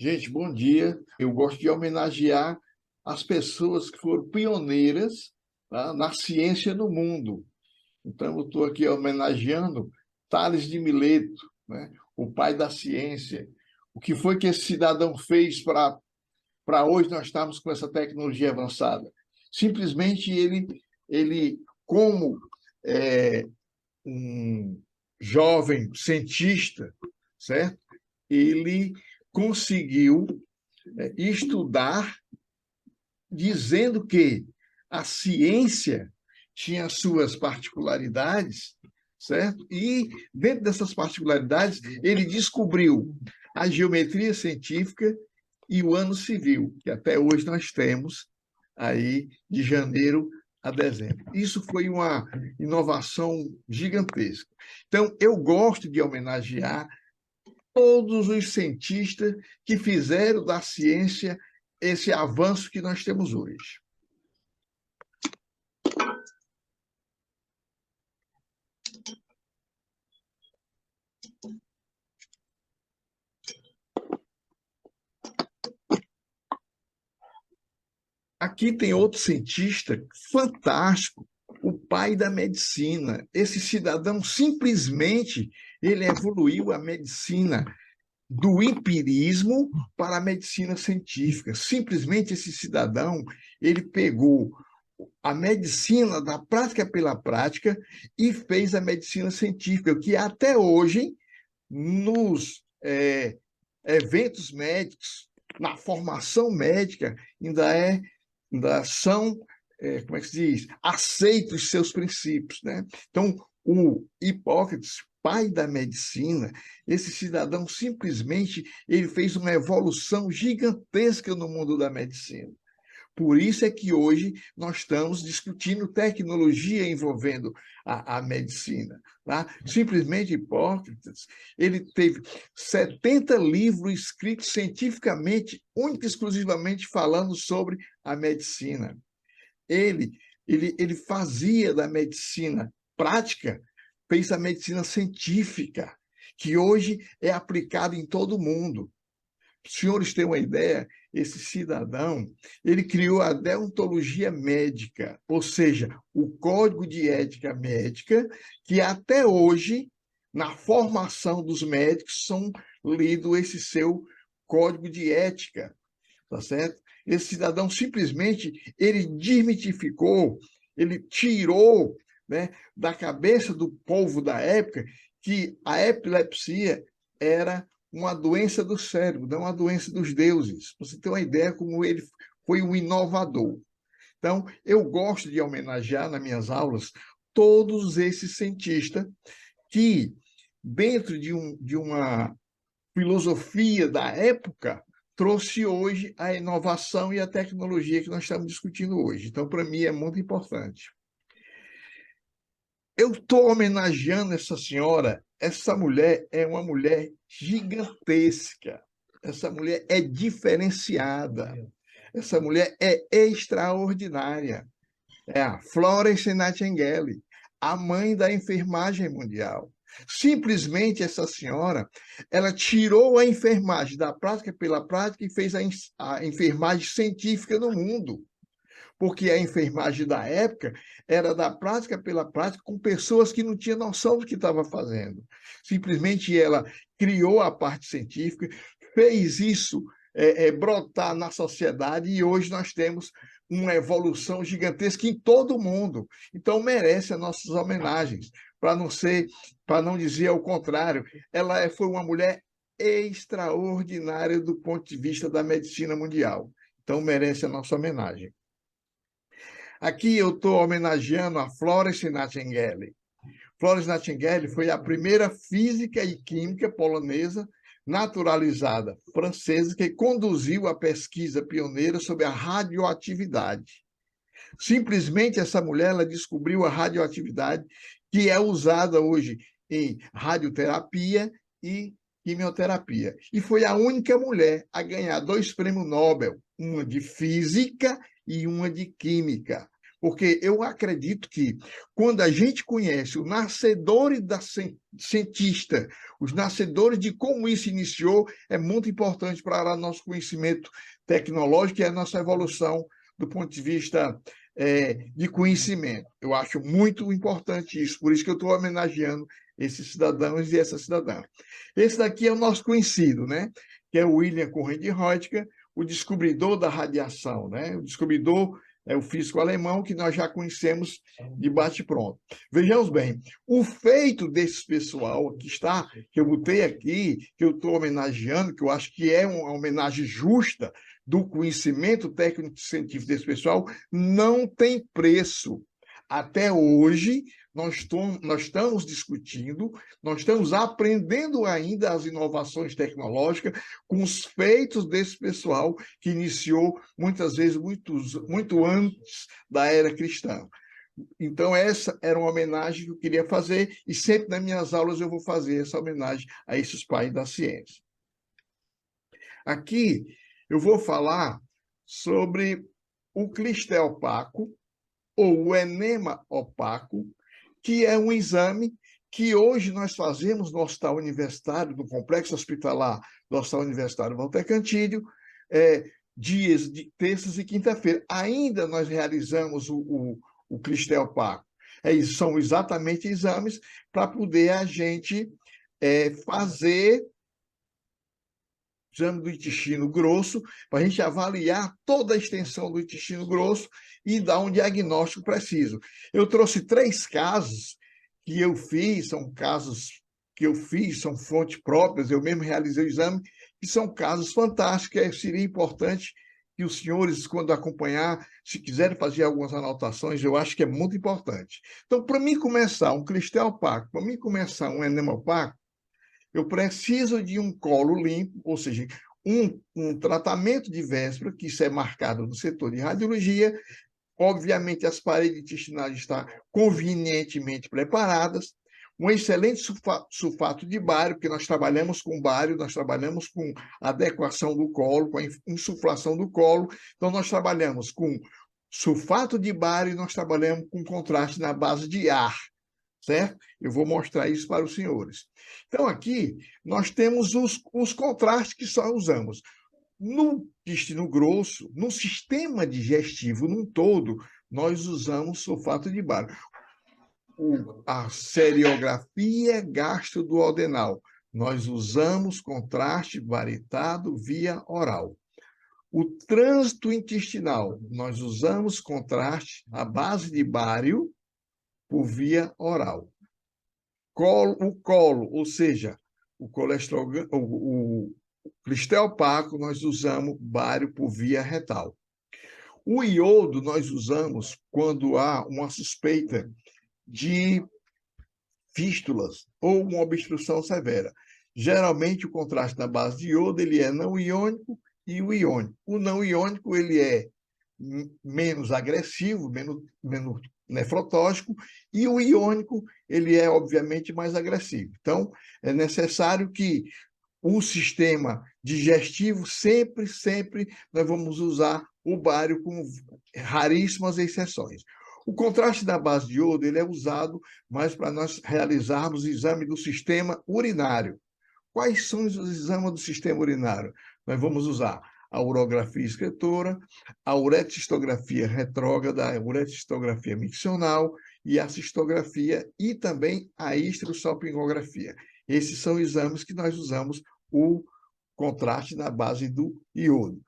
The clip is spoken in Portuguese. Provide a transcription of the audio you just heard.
Gente, bom dia. Eu gosto de homenagear as pessoas que foram pioneiras, tá, na ciência no mundo. Então, eu estou aqui homenageando Tales de Mileto, né, o pai da ciência. O que foi que esse cidadão fez para hoje nós estarmos com essa tecnologia avançada? Simplesmente ele como é, um jovem cientista, certo? Ele conseguiu estudar dizendo que a ciência tinha suas particularidades, certo? E dentro dessas particularidades, ele descobriu a geometria científica e o ano civil, que até hoje nós temos aí de janeiro a dezembro. Isso foi uma inovação gigantesca. Então, eu gosto de homenagear todos os cientistas que fizeram da ciência esse avanço que nós temos hoje. Aqui tem outro cientista fantástico, o pai da medicina. Esse cidadão simplesmente ele evoluiu a medicina do empirismo para a medicina científica. Simplesmente esse cidadão ele pegou a medicina da prática pela prática e fez a medicina científica, que até hoje, nos eventos médicos, na formação médica, ainda são, como é que se diz, aceitos seus princípios, né? Então, o Hipócrates, pai da medicina, esse cidadão simplesmente ele fez uma evolução gigantesca no mundo da medicina. Por isso é que hoje nós estamos discutindo tecnologia envolvendo a medicina. Tá? Simplesmente Hipócrates, ele teve 70 livros escritos cientificamente, única e exclusivamente falando sobre a medicina. Ele fazia da medicina prática, fez a medicina científica, que hoje é aplicada em todo o mundo. Os senhores têm uma ideia, esse cidadão, ele criou a deontologia médica, ou seja, o código de ética médica, que até hoje, na formação dos médicos, são lido esse seu código de ética, tá certo? Esse cidadão simplesmente ele desmitificou, ele tirou, né, da cabeça do povo da época que a epilepsia era uma doença do cérebro, não uma doença dos deuses. Você tem uma ideia como ele foi um inovador. Então, eu gosto de homenagear nas minhas aulas todos esses cientistas que, dentro de uma filosofia da época, trouxe hoje a inovação e a tecnologia que nós estamos discutindo hoje. Então, para mim, é muito importante. Eu estou homenageando essa senhora. Essa mulher é uma mulher gigantesca. Essa mulher é diferenciada. Essa mulher é extraordinária. É a Florence Nightingale, a mãe da enfermagem mundial. Simplesmente essa senhora, ela tirou a enfermagem da prática pela prática e fez a enfermagem científica no mundo, porque a enfermagem da época era da prática pela prática com pessoas que não tinham noção do que estava fazendo. Simplesmente ela criou a parte científica, fez isso brotar na sociedade e hoje nós temos uma evolução gigantesca em todo o mundo. Então merece as nossas homenagens, para não dizer ao contrário, ela foi uma mulher extraordinária do ponto de vista da medicina mundial. Então merece a nossa homenagem. Aqui eu estou homenageando a Florence Nightingale. Florence Nightingale foi a primeira física e química polonesa naturalizada francesa que conduziu a pesquisa pioneira sobre a radioatividade. Simplesmente essa mulher ela descobriu a radioatividade que é usada hoje em radioterapia e quimioterapia. E foi a única mulher a ganhar 2 prêmios Nobel, uma de física e uma de química. porque eu acredito que quando a gente conhece os nascedores da cientista, os nascedores de como isso iniciou, é muito importante para o nosso conhecimento tecnológico e a nossa evolução do ponto de vista de conhecimento. Eu acho muito importante isso, por isso que eu estou homenageando esses cidadãos e essas cidadãs. Esse daqui é o nosso conhecido, né? Que é o William Conrad Röntgen, o descobridor da radiação, né? O descobridor é o físico alemão que nós já conhecemos de bate-pronto. Vejamos bem, o feito desse pessoal que está, que eu botei aqui, que eu estou homenageando, que eu acho que é uma homenagem justa do conhecimento técnico-científico desse pessoal, não tem preço. Até hoje, nós estamos discutindo, nós estamos aprendendo ainda as inovações tecnológicas com os feitos desse pessoal que iniciou, muitas vezes, muito antes da era cristã. Então, essa era uma homenagem que eu queria fazer, e sempre nas minhas aulas eu vou fazer essa homenagem a esses pais da ciência. Aqui, eu vou falar sobre o clistel opaco, ou o enema opaco, que é um exame que hoje nós fazemos no Hospital Universitário, no Complexo Hospitalar do Hospital Universitário Walter Cantillo, dias de terças e quinta-feira. Ainda nós realizamos o clistel opaco. São exatamente exames para poder a gente fazer exame do intestino grosso, para a gente avaliar toda a extensão do intestino grosso e dar um diagnóstico preciso. Eu trouxe 3 casos que eu fiz, são casos que eu fiz, são fontes próprias, eu mesmo realizei o exame, que são casos fantásticos, seria importante que os senhores, quando acompanhar, se quiserem fazer algumas anotações, eu acho que é muito importante. Então, para mim começar um clistel opaco, para mim começar um enema opaco, eu preciso de um colo limpo, ou seja, um tratamento de véspera, que isso é marcado no setor de radiologia. Obviamente, as paredes intestinais estão convenientemente preparadas, um excelente sulfato de bário, porque nós trabalhamos com bário, nós trabalhamos com adequação do colo, com a insuflação do colo, então nós trabalhamos com sulfato de bário e nós trabalhamos com contraste na base de ar, certo? Eu vou mostrar isso para os senhores. Então, aqui, nós temos os contrastes que só usamos. No intestino grosso, no sistema digestivo num todo, nós usamos sulfato de bário. A seriografia gastroduodenal, nós usamos contraste varitado via oral. O trânsito intestinal, nós usamos contraste à base de bário por via oral. O colo, ou seja, o colesterol, o clistel opaco, nós usamos bário por via retal. O iodo nós usamos quando há uma suspeita de fístulas ou uma obstrução severa. Geralmente, o contraste na base de iodo ele é não iônico e o iônico. O não iônico ele é menos agressivo, menos nefrotóxico, e o iônico ele é, obviamente, mais agressivo. Então, é necessário que o sistema digestivo, sempre nós vamos usar o bário com raríssimas exceções. O contraste da base de iodo ele é usado mais para nós realizarmos o exame do sistema urinário. Quais são os exames do sistema urinário? Nós vamos usar a urografia excretora, a uretrocistografia retrógrada, a uretrocistografia miccional e a cistografia e também a histerosalpingografia. Esses são exames que nós usamos o contraste na base do iodo.